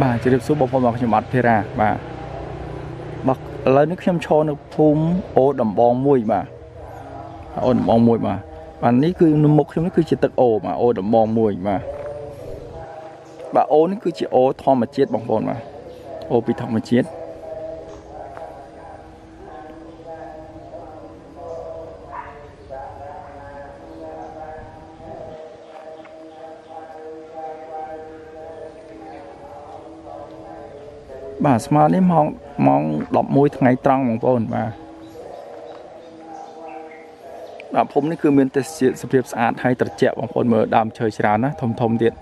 បាទជម្រាបសួរបងប្អូនខ្ញុំអត់ធីរ៉ាបាទបាទឥឡូវនេះខ្ញុំឈរនៅភូមិអូដំបងមួយបាទអូដំបងមួយបាទនេះគឺនៅមុខខ្ញុំនេះគឺជាទឹកអូបាទអូដំបងមួយបាទអូនេះគឺជាអូធម្មជាតិបងប្អូនបាទអូពីធម្មជាតិបាទស្មើនេះម៉ោង11ថ្ងៃត្រង់បងប្អូនបាទភូមិនេះគឺមានទេសជាតិសភាពស្អាតហើយត្រជាក់បងប្អូនមើលដើមឈើច្រើនណាធំទៀត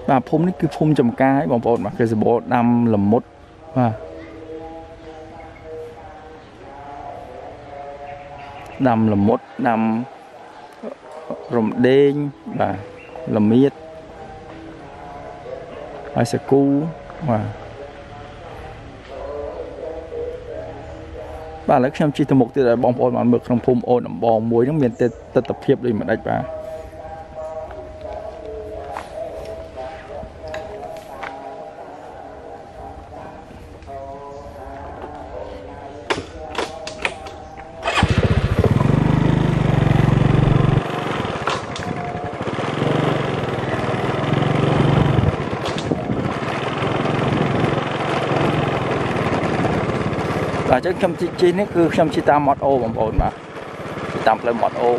បាទភូមិនេះគឺភូមិចំការបងប្អូនបាទគឺសម្បូរដាំល្មុតបាទដាំល្មុតដាំរំដេងបាទល្មៀតហើយសាគូបាទឥឡូវខ្ញុំជិះទៅមុខទៀតឲ្យបងប្អូនបានមើលក្នុងភូមិអូដំបងមួយហ្នឹងមានទិដ្ឋភាពដូចមិនដេចបាទអញ្ចឹងខ្ញុំជិះនេះគឺខ្ញុំជិះតាមម៉ូតអូបងប្អូនបាទតាមផ្លូវម៉ូតអូ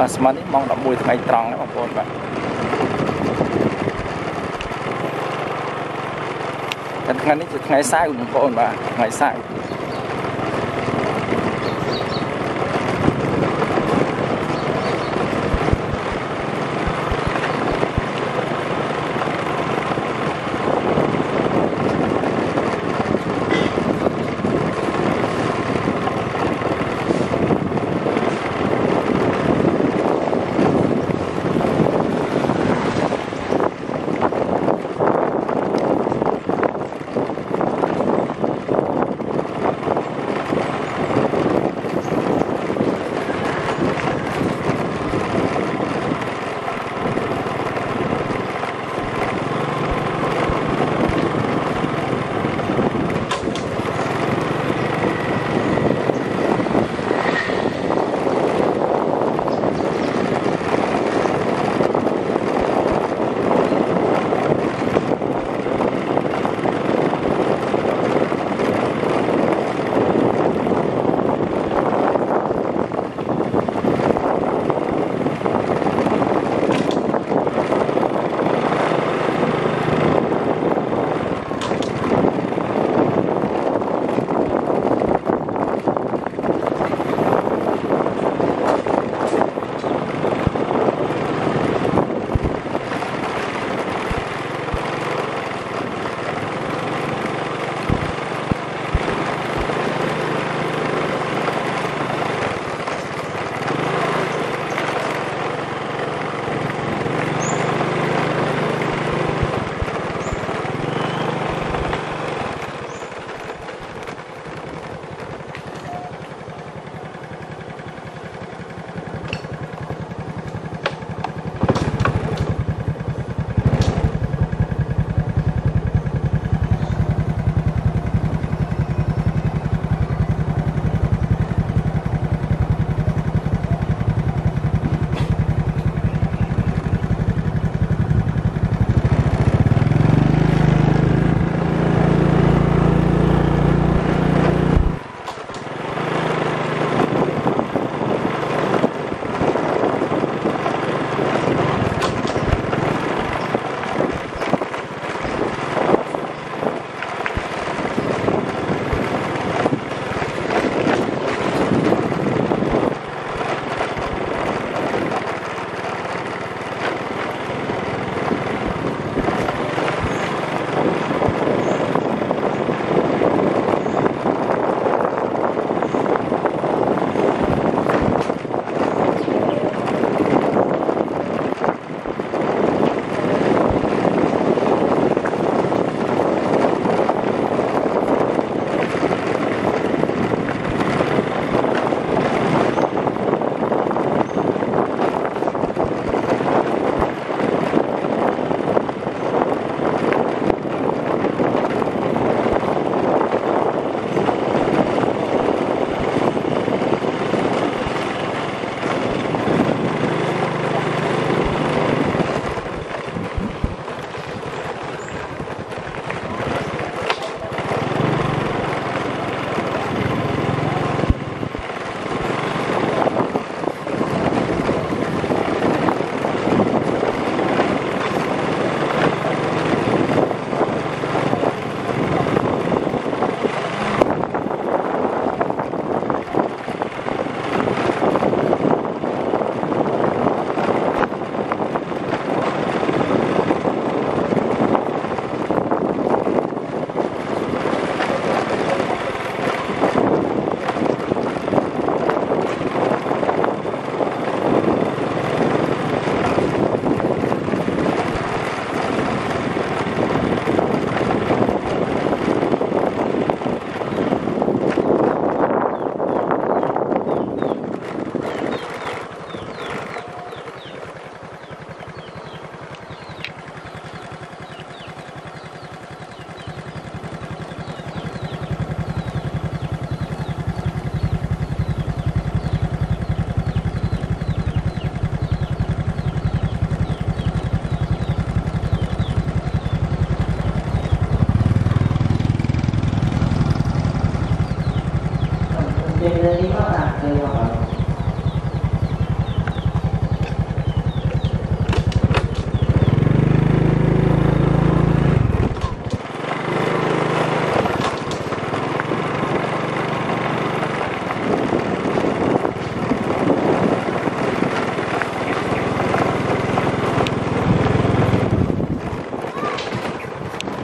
បាទស្មើនេះម៉ោង11ថ្ងៃត្រង់បងប្អូនបាទតែថ្ងៃនេះជាថ្ងៃសៅរ៍បងប្អូនបាទថ្ងៃសៅរ៍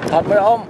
thật mới ôm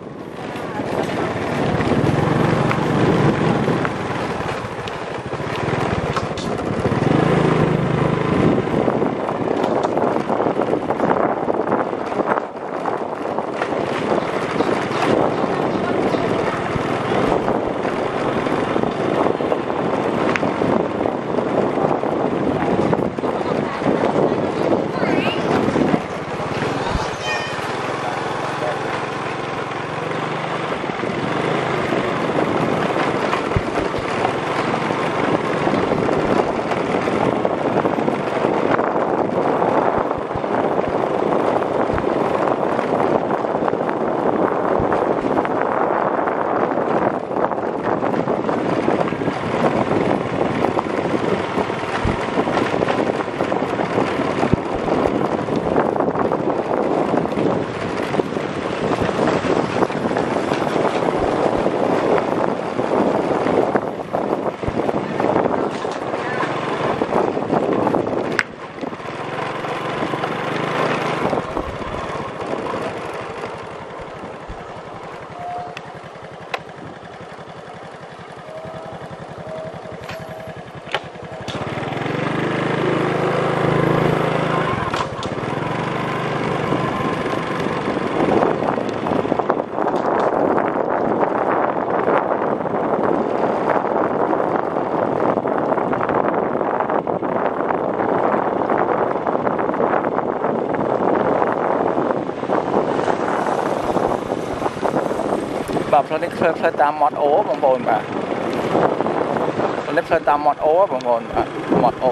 แบบเราได้เคยตามมอดโอ้บางคนป่ะเราได้เคยตามมอดโอ้บางคนป่ะมอดโอ้